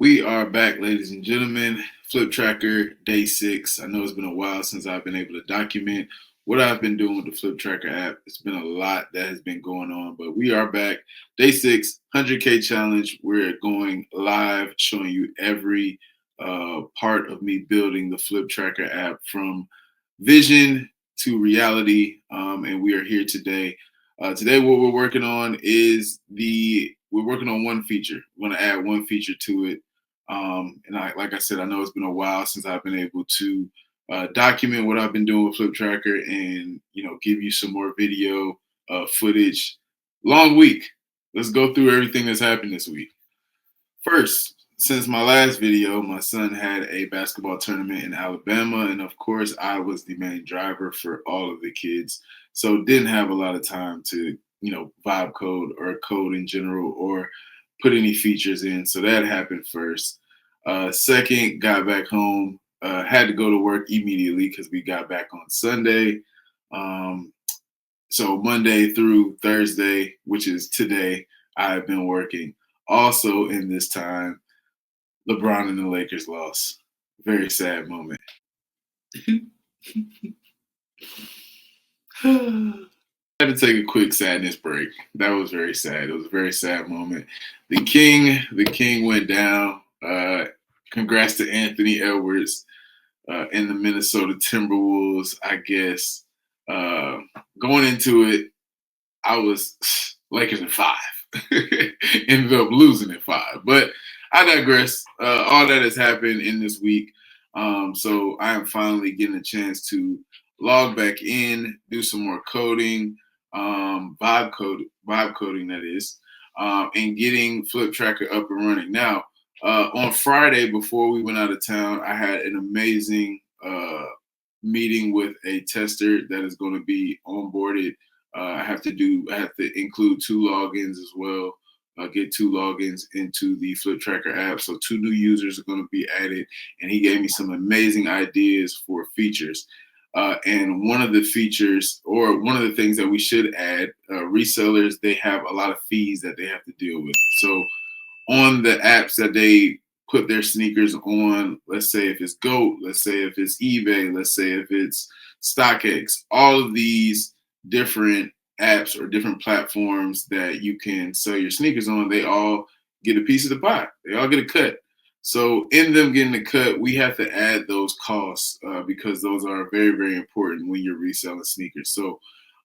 We are back, ladies and gentlemen. FlipTrackr Day 6. I know it's been a while since I've been able to document what I've been doing with the FlipTrackr app. It's been a lot that has been going on, but we are back. Day 6, 100K challenge. We're going live, showing you every part of me building the FlipTrackr app from vision to reality. And we are here today. Today, what we're working on is we're working on one feature. We're going to add one feature to it. Like I said, I know it's been a while since I've been able to document what I've been doing with FlipTrackr and give you some more video footage. Long week. Let's go through everything that's happened this week. First, since my last video, my son had a basketball tournament in Alabama, and of course, I was the main driver for all of the kids, so didn't have a lot of time to vibe code or code in general or put any features in. So that happened first. Second, got back home, had to go to work immediately because we got back on Sunday. So Monday through Thursday, which is today, I've been working. Also in this time, LeBron and the Lakers lost. Very sad moment. I had to take a quick sadness break. That was very sad. It was a very sad moment. The king went down. Congrats to Anthony Edwards and the Minnesota Timberwolves. I guess going into it, I was Lakers in 5. Ended up losing in 5, but I digress. All that has happened in this week, so I am finally getting a chance to log back in, do some more coding, vibe coding that is, and getting FlipTrackr up and running. Now, on Friday before we went out of town, I had an amazing meeting with a tester that is going to be onboarded. I have to include 2 logins as well. Get 2 logins into the FlipTrackr app. So 2 new users are going to be added, and he gave me some amazing ideas for features. And one of the features, or one of the things that we should add, resellers, they have a lot of fees that they have to deal with. So on the apps that they put their sneakers on, let's say if it's GOAT, let's say if it's eBay, let's say if it's StockX, all of these different apps or different platforms that you can sell your sneakers on, they all get a piece of the pie. They all get a cut. So in them getting a cut, we have to add those costs because those are very, very important when you're reselling sneakers. So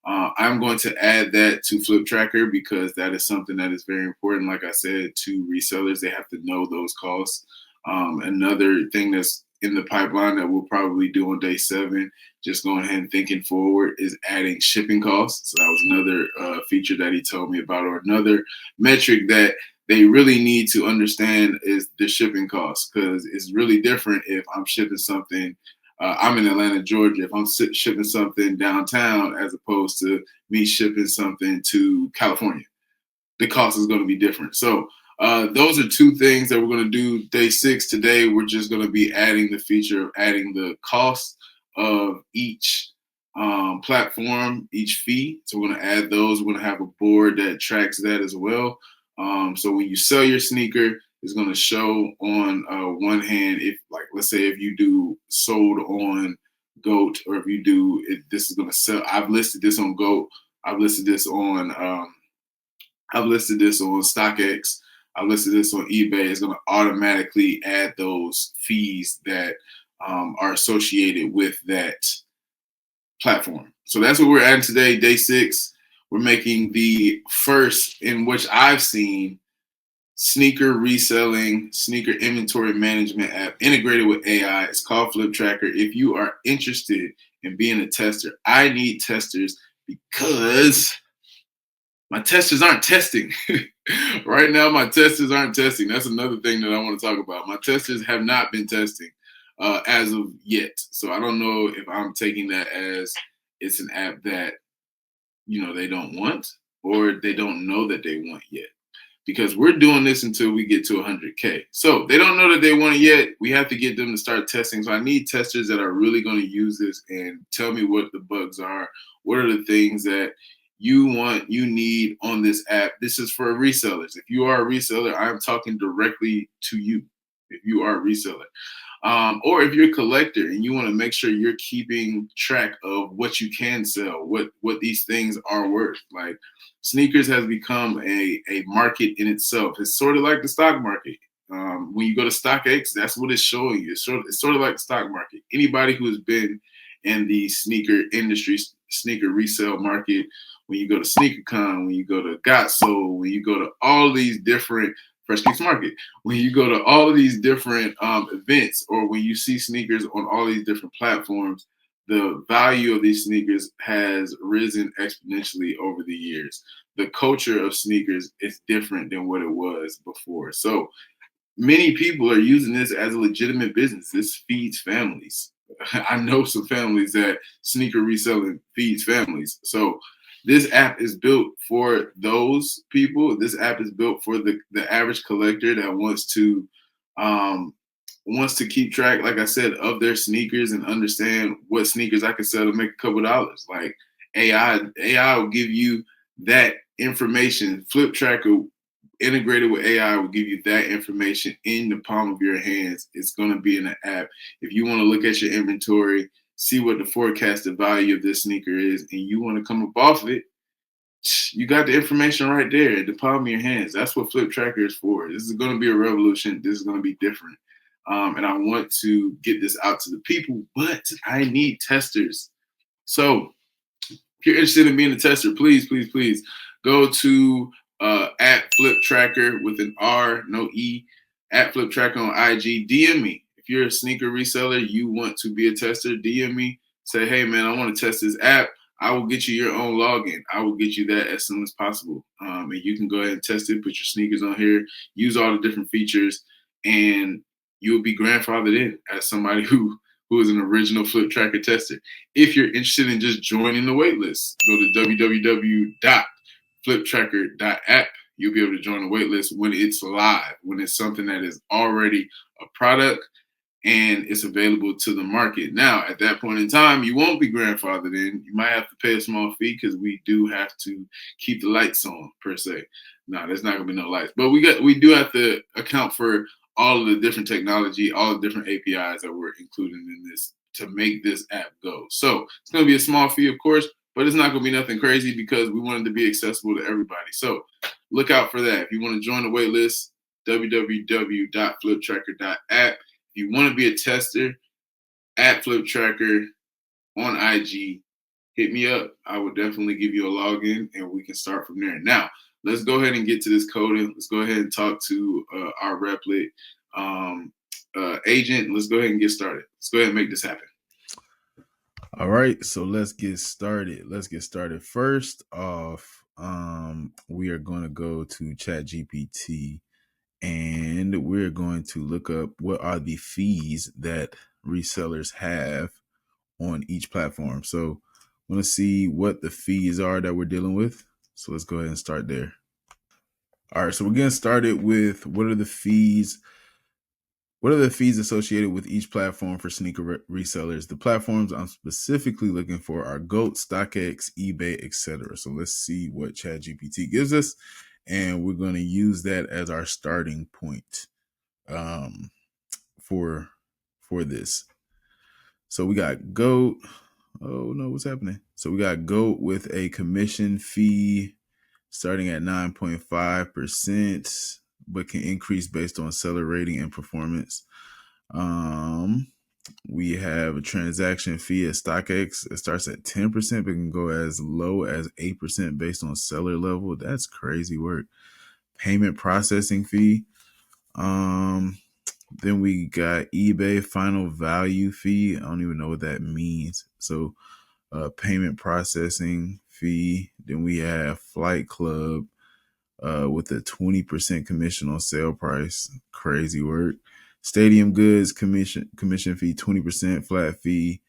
I'm going to add that to FlipTrackr because that is something that is very important. Like I said, to resellers, they have to know those costs. Another thing that's in the pipeline that we'll probably do on day 7, just going ahead and thinking forward, is adding shipping costs. So that was another feature that he told me about, or another metric that they really need to understand is the shipping costs, because it's really different if I'm shipping something. I'm in Atlanta, Georgia. If I'm shipping something downtown as opposed to me shipping something to California, the cost is going to be different. So those are 2 things that we're going to do day 6 today. We're just going to be adding the feature of adding the cost of each platform, each fee. So we're going to add those. We're going to have a board that tracks that as well. So when you sell your sneaker, it's going to show on one hand, if, like, let's say if you do sold on GOAT, or if you do this is going to sell. I've listed this on GOAT. I've listed this on StockX. I've listed this on eBay. It's going to automatically add those fees that are associated with that platform. So that's what we're adding today, day 6. We're making the first, in which I've seen, sneaker reselling, sneaker inventory management app integrated with AI. It's called FlipTrackr. If you are interested in being a tester, I need testers because my testers aren't testing. Right now, my testers aren't testing. That's another thing that I want to talk about. My testers have not been testing as of yet. So I don't know if I'm taking that as it's an app that they don't want, or they don't know that they want yet, because we're doing this until we get to 100K. So they don't know that they want it yet. We have to get them to start testing. So I need testers that are really going to use this and tell me what the bugs are. What are the things that you need on this app? This is for resellers. If you are a reseller, I'm talking directly to you. if you are a reseller. Or if you're a collector and you want to make sure you're keeping track of what you can sell, what these things are worth. Like sneakers has become a market in itself. It's sort of like the stock market. When you go to StockX, that's what it's showing you. It's sort of like the stock market. Anybody who has been in the sneaker industry, sneaker resale market, when you go to SneakerCon, when you go to Got Sold, when you go to all these different Fresh Kicks Market, when you go to all of these different events, or when you see sneakers on all these different platforms, the value of these sneakers has risen exponentially over the years. The culture of sneakers is different than what it was before. So many people are using this as a legitimate business. This feeds families. I know some families that sneaker reselling feeds families. So this app is built for those people. This app is built for the average collector that um, wants to keep track, like I said, of their sneakers and understand what sneakers I can sell to make a couple dollars. Like AI will give you that information. FlipTrackr integrated with AI will give you that information in the palm of your hands. It's going to be in the app. If you want to look at your inventory, see what the forecasted value of this sneaker is, and you want to come up off it, you got the information right there at the palm of your hands. That's what FlipTrackr is for. This is going to be a revolution. This is going to be different. And I want to get this out to the people, but I need testers. So if you're interested in being a tester, please go to at FlipTrackr with an R, no E, at FlipTrackr on IG. DM me. If you're a sneaker reseller, you want to be a tester, DM me. Say, hey, man, I want to test this app. I will get you your own login. I will get you that as soon as possible. And you can go ahead and test it, put your sneakers on here, use all the different features, and you'll be grandfathered in as somebody who is an original FlipTrackr tester. If you're interested in just joining the waitlist, go to www.fliptrackr.app. You'll be able to join the waitlist when it's live, when it's something that is already a product and it's available to the market. Now, at that point in time, you won't be grandfathered in. You might have to pay a small fee because we do have to keep the lights on, per se. No, there's not gonna be no lights, but we do have to account for all of the different technology, all the different APIs that we're including in this to make this app go. So it's gonna be a small fee, of course, but it's not gonna be nothing crazy because we want it to be accessible to everybody. So look out for that. If you want to join the wait list, www.fliptrackr.app. If you want to be a tester, at FlipTrackr on IG, hit me up. I will definitely give you a login and we can start from there. Now, let's go ahead and get to this coding. Let's go ahead and talk to our Replit agent. Let's go ahead and get started. Let's go ahead and make this happen. All right, so let's get started. First off, we are going to go to ChatGPT and we're going to look up what are the fees that resellers have on each platform. So I want to see what the fees are that we're dealing with. So let's go ahead and start there. All right, so we're getting started with what are the fees associated with each platform for sneaker resellers? The platforms I'm specifically looking for are GOAT, StockX, eBay, etc. So let's see what ChatGPT gives us, and we're going to use that as our starting point for this. So we got GOAT. Oh no, what's happening? So we got GOAT with a commission fee starting at 9.5%, but can increase based on seller rating and performance. We have a transaction fee at StockX. It starts at 10%, but can go as low as 8% based on seller level. That's crazy work. Payment processing fee. Then we got eBay final value fee. I don't even know what that means. So payment processing fee. Then we have Flight Club with a 20% commission on sale price. Crazy work. Stadium Goods commission fee, 20% flat fee.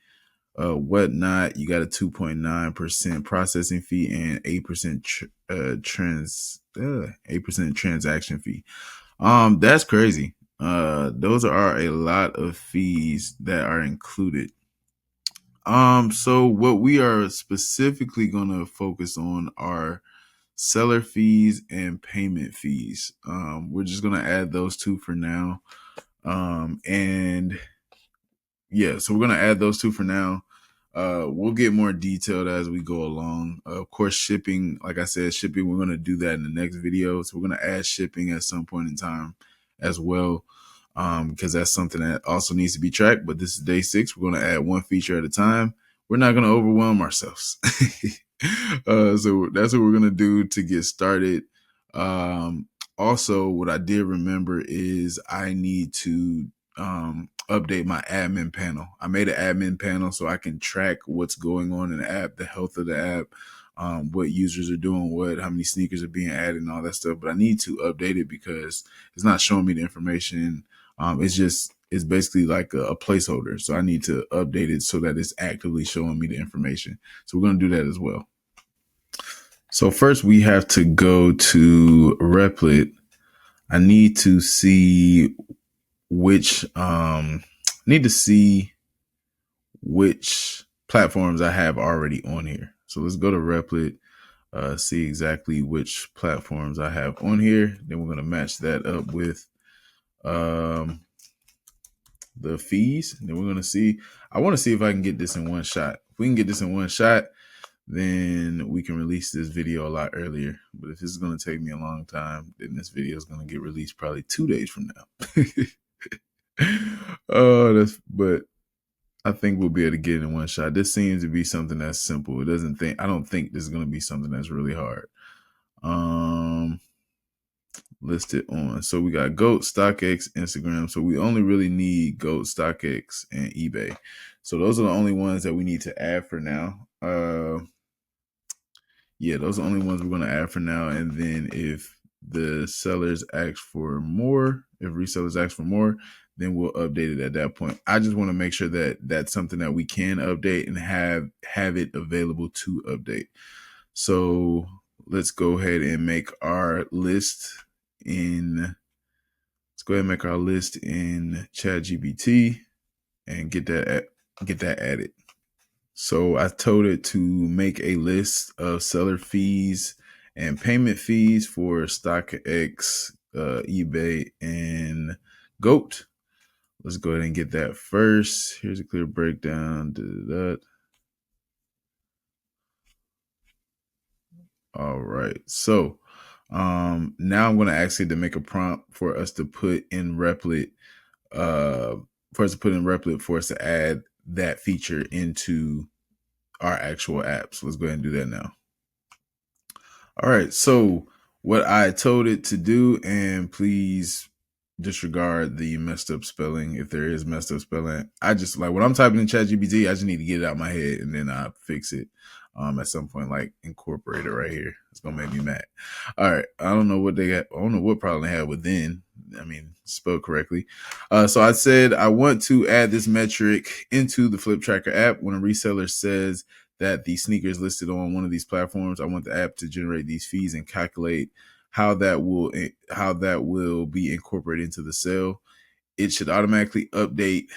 Whatnot, you got a 2.9% processing fee and 8% 8% transaction fee. That's crazy. Those are a lot of fees that are included. So what we are specifically going to focus on are seller fees and payment fees. We're just going to add those two for now. And yeah, so we're going to add those two for now. We'll get more detailed as we go along. Of course, shipping, like I said, shipping, we're going to do that in the next video. So we're going to add shipping at some point in time as well, because that's something that also needs to be tracked. But this is day 6. We're going to add one feature at a time. We're not going to overwhelm ourselves. So that's what we're going to do to get started. Also, what I did remember is I need to update my admin panel. I made an admin panel so I can track what's going on in the app, the health of the app, what users are doing, how many sneakers are being added and all that stuff. But I need to update it because it's not showing me the information. It's basically like a placeholder. So I need to update it so that it's actively showing me the information. So we're going to do that as well. So first we have to go to Replit. I need to see which platforms I have already on here. So let's go to Replit, see exactly which platforms I have on here. Then we're going to match that up with the fees. And then we're going to see, I want to see if I can get this in one shot. If we can get this in one shot, then we can release this video a lot earlier. But if this is going to take me a long time, then this video is going to get released probably 2 days from now. But I think we'll be able to get it in one shot. This seems to be something that's simple. I don't think this is going to be something that's really hard. Listed on. So we got GOAT, StockX, Instagram. So we only really need GOAT, StockX, and eBay. So those are the only ones that we need to add for now. Yeah, those are the only ones we're going to add for now. And then if the sellers ask for more, if resellers ask for more, then we'll update it at that point. I just want to make sure that that's something that we can update and have it available to update. So let's go ahead and make our list in ChatGPT and get that added. So I told it to make a list of seller fees and payment fees for StockX, eBay, and GOAT. Let's go ahead and get that first. Here's a clear breakdown. All right. So now I'm going to ask it to make a prompt for us to put in Replit, for us to add that feature into our actual app. So let's go ahead and do that now. All right. So what I told it to do, and please disregard the messed up spelling if there is messed up spelling. I just like when I'm typing in ChatGPT, I just need to get it out of my head and then I fix it at some point, like incorporate it right here. It's gonna make me mad. All right. I don't know what they got. I don't know what problem they had with then. I mean, spelled correctly. So I said I want to add this metric into the FlipTrackr app. When a reseller says that the sneaker is listed on one of these platforms, I want the app to generate these fees and calculate how that will be incorporated into the sale. It should automatically be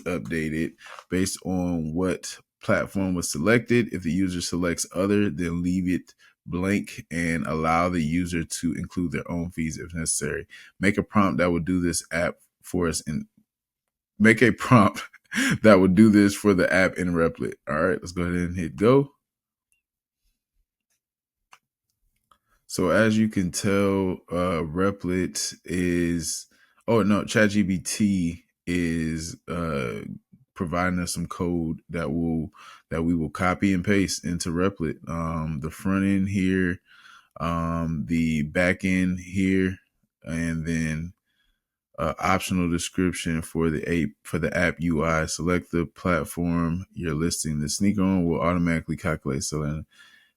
updated based on what platform was selected. If the user selects other, then leave it blank and allow the user to include their own fees if necessary. Make a prompt that will do this app for us and make a prompt that would do this for the app in Replit. All right, let's go ahead and hit go. So as you can tell, Replit is, ChatGPT is providing us some code that we will copy and paste into Replit. The front end here, the back end here, and then optional description for the app UI. Select the platform you're listing the sneaker on. Will automatically calculate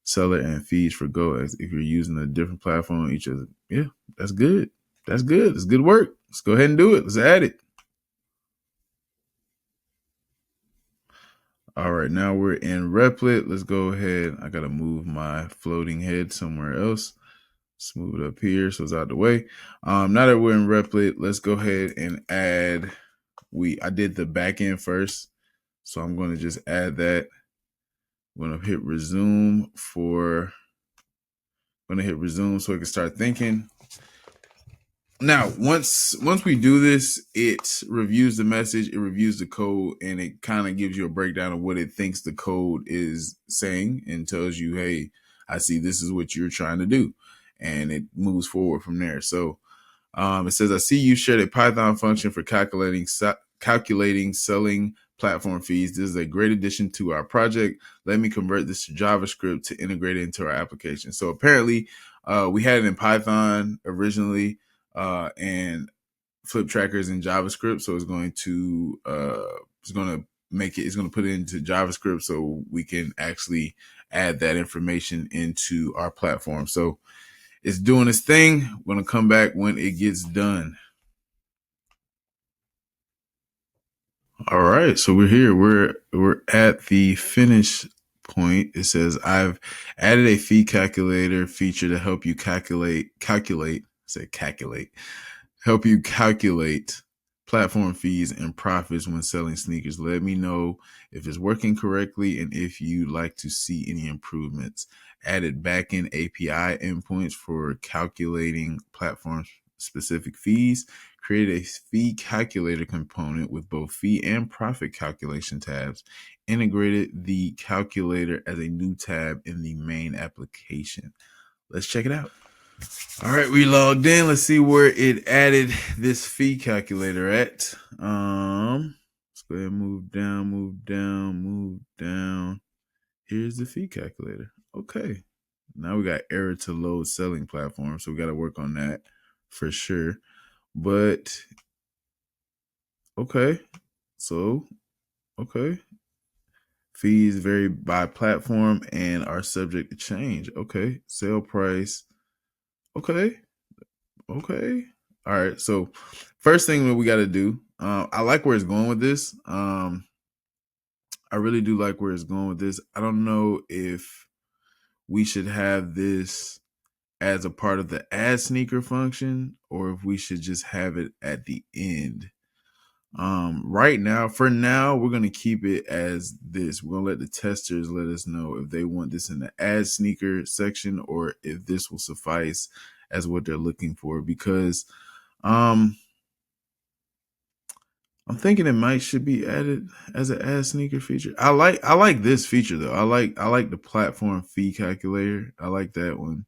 seller and fees for Go as if you're using a different platform. Each other, yeah, that's good. That's good. It's good work. Let's go ahead and do it. Let's add it. All right, now we're in Replit. Let's go ahead. I gotta move my floating head somewhere else. Let's move it up here so it's out of the way. Now that we're in Replit, let's go ahead and add. I did the back end first, so I'm going to just add that. I'm going to hit resume so it can start thinking. Now, once we do this, it reviews the message, it reviews the code, and it kind of gives you a breakdown of what it thinks the code is saying and tells you, hey, I see this is what you're trying to do. And it moves forward from there. So it says, I see you shared a Python function for calculating selling platform fees. This is a great addition to our project. Let me convert this to JavaScript to integrate it into our application. So apparently, we had it in Python originally, and FlipTrackr is in JavaScript. So it's going to put it into JavaScript so we can actually add that information into our platform. So it's doing its thing. We're going to come back when it gets done. All right, so we're here. We're at the finish point. It says I've added a fee calculator feature to help you help you calculate platform fees and profits when selling sneakers. Let me know if it's working correctly and if you'd like to see any improvements. Added backend API endpoints for calculating platform specific fees. Created a fee calculator component with both fee and profit calculation tabs. Integrated the calculator as a new tab in the main application. Let's check it out. All right, we logged in. Let's see where it added this fee calculator at. Let's go ahead and move down. Here's the fee calculator. Okay. Now we got error to load selling platform, so we got to work on that for sure. But okay. So, okay. Fees vary by platform and are subject to change. Okay. Sale price. Okay. All right. So first thing that we got to do, I like where it's going with this. I really do like where it's going with this. I don't know if we should have this as a part of the add sneaker function or if we should just have it at the end. Right now, for now, we're going to keep it as this. We're going to let the testers let us know if they want this in the add sneaker section or if this will suffice as what they're looking for, because I'm thinking it should be added as an add sneaker feature. I like this feature though. I like the platform fee calculator. I like that one.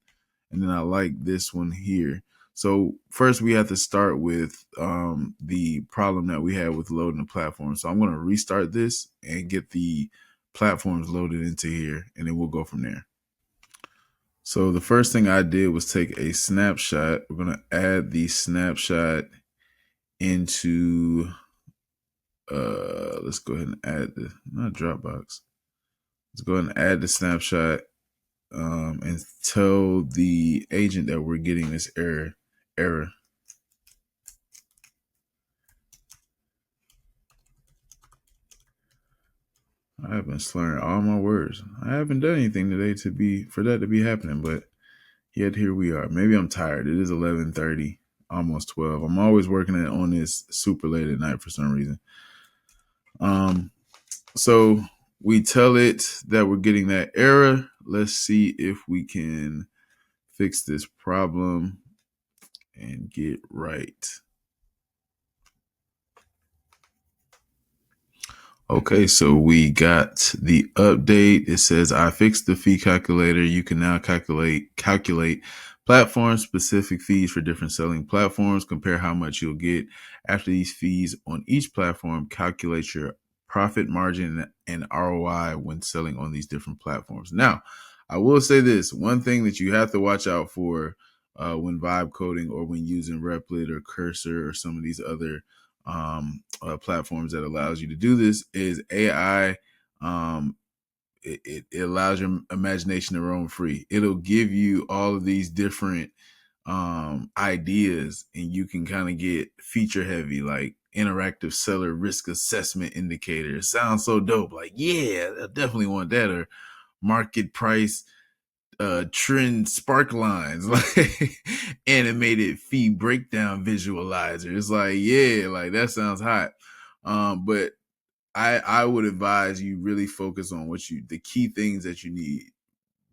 And then I like this one here. So first we have to start with the problem that we had with loading the platform. So I'm going to restart this and get the platforms loaded into here, and then we'll go from there. So the first thing I did was take a snapshot. We're going to add the snapshot into, let's go ahead and add not Dropbox. Let's go ahead and add the snapshot and tell the agent that we're getting this error. I have been slurring all my words. I haven't done anything today for that to be happening, but yet here we are. Maybe I'm tired. It is 11:30, almost 12. I'm always working on this super late at night for some reason. So we tell it that we're getting that error. Let's see if we can fix this problem and get right. Okay, so we got the update. It says I fixed the fee calculator. You can now calculate platform specific fees for different selling platforms. Compare how much you'll get after these fees on each platform. Calculate your profit margin and ROI when selling on these different platforms. Now, I will say this: one thing that you have to watch out for when vibe coding or when using Replit or Cursor or some of these other platforms that allows you to do this is AI. It allows your imagination to roam free. It'll give you all of these different ideas, and you can kind of get feature heavy, like interactive seller risk assessment indicator. It sounds so dope. Like, yeah, I definitely want that. Or market price trend spark lines, like animated fee breakdown visualizer. It's like, yeah, like that sounds hot. But I would advise you really focus on the key things that you need.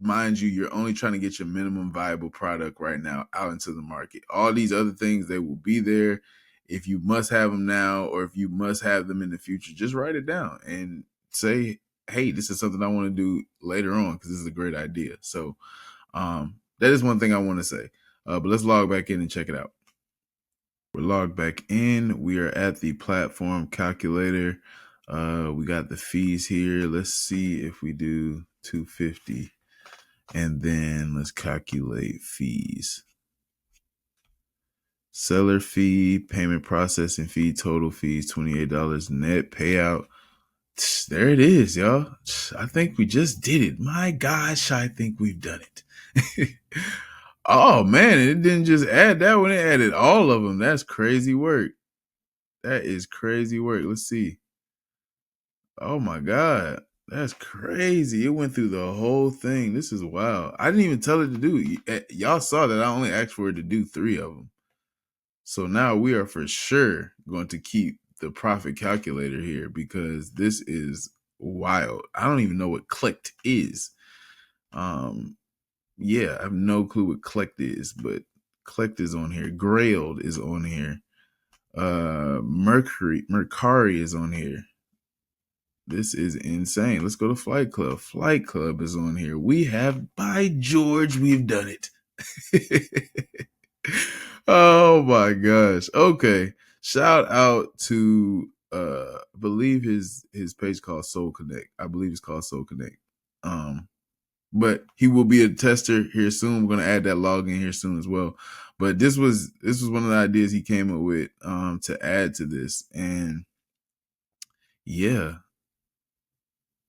mind you, you're only trying to get your minimum viable product right now out into the market. All these other things, they will be there. If you must have them now, or if you must have them in the future, just write it down and say, hey, this is something I want to do later on because this is a great idea. So that is one thing I want to say. But let's log back in and check it out. We're logged back in. We are at the platform calculator. We got the fees here. Let's see if we do 250. And then let's calculate fees. Seller fee, payment processing fee, total fees, $28 net payout. There it is, y'all. I think we just did it. My gosh, I think we've done it. Oh, man, it didn't just add that one. It added all of them. That's crazy work. That is crazy work. Let's see. Oh, my God. That's crazy. It went through the whole thing. This is wild. I didn't even tell it to do it. Y'all saw that I only asked for it to do 3 of them. So now we are for sure going to keep the profit calculator here because this is wild. I don't even know what clicked is. Yeah, I have no clue what clicked is, but clicked is on here. Grailed is on here. Mercari is on here. This is insane. Let's go to Flight Club. Flight Club is on here. We have, by George, we've done it. Oh my gosh. Okay. Shout out to I believe his page called Soul Connect. I believe it's called Soul Connect. But he will be a tester here soon. We're gonna add that login here soon as well. But this was one of the ideas he came up with to add to this. And yeah.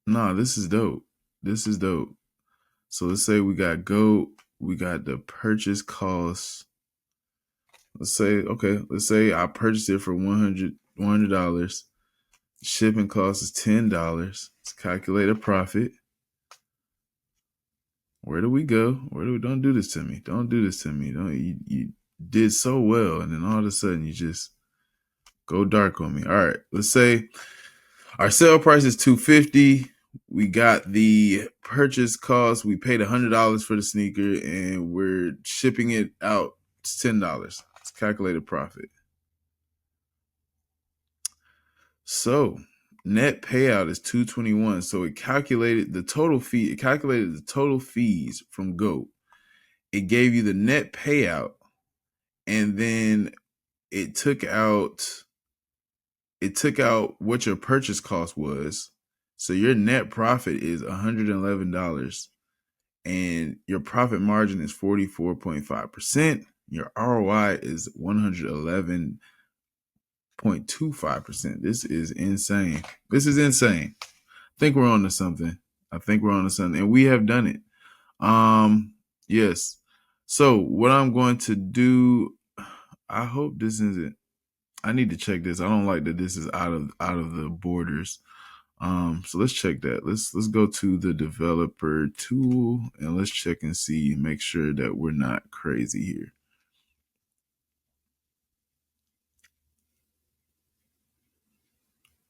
Nah, this is dope. This is dope. So let's say we got GOAT, we got the purchase cost. Let's say I purchased it for $100. Shipping cost is $10. Let's calculate a profit. Where do we go? Don't do this to me. Don't do this to me. You did so well, and then all of a sudden you just go dark on me. All right, let's say our sale price is $250. We got the purchase cost. We paid $100 for the sneaker, and we're shipping it out. It's $10. Let's calculate a profit. So net payout is $221. So it calculated the total fee. It calculated the total fees from GOAT. It gave you the net payout, and then it took out what your purchase cost was. So your net profit is $111, and your profit margin is 44.5%. Your ROI is 111.25%. This is insane. This is insane. I think we're on to something. And we have done it. Yes. So what I'm going to do, I hope this isn't, I need to check this. I don't like that this is out of the borders. So let's check that. Let's go to the developer tool and let's check and see, make sure that we're not crazy here.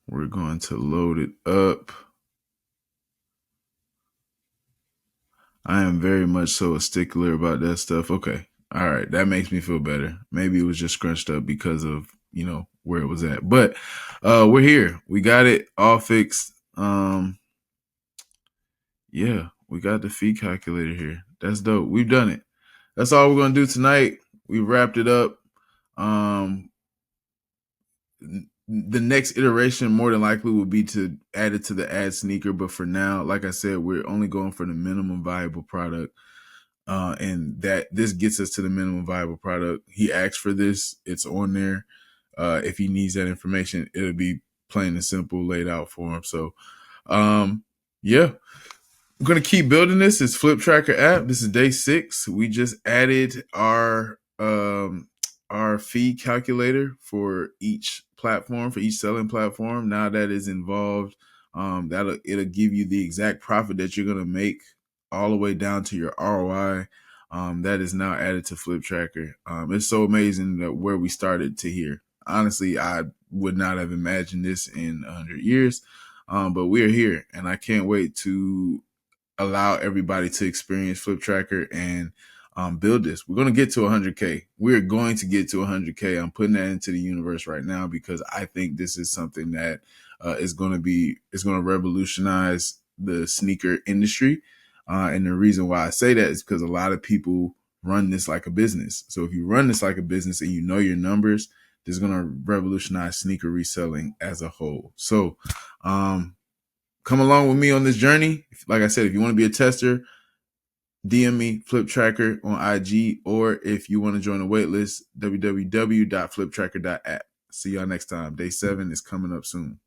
We're going to load it up. I am very much so a stickler about that stuff. Okay. All right. That makes me feel better. Maybe it was just scrunched up because of, where it was at. But we're here. We got it all fixed. Yeah, we got the fee calculator here. That's dope. We've done it. That's all we're going to do tonight. We wrapped it up. The next iteration more than likely will be to add it to the ad sneaker. But for now, like I said, we're only going for the minimum viable product. And that this gets us to the minimum viable product. He asked for this. It's on there. If he needs that information, it'll be plain and simple laid out for him. So, yeah. I'm going to keep building this. It's FlipTrackr app. This is day 6. We just added our fee calculator for each platform, for each selling platform. Now that is involved, it'll give you the exact profit that you're going to make all the way down to your ROI. That is now added to FlipTrackr. It's so amazing that where we started to here. Honestly, I would not have imagined this in 100 years, but we're here, and I can't wait to allow everybody to experience FlipTrackr and build this. We're going to get to 100K. We're going to get to 100K. I'm putting that into the universe right now because I think this is something that is going to revolutionize the sneaker industry. And the reason why I say that is because a lot of people run this like a business. So if you run this like a business and you know your numbers, this is going to revolutionize sneaker reselling as a whole. So, come along with me on this journey. Like I said, if you want to be a tester, DM me FlipTrackr on IG, or if you want to join the waitlist, www.fliptrackr.app. See y'all next time. Day 7 is coming up soon.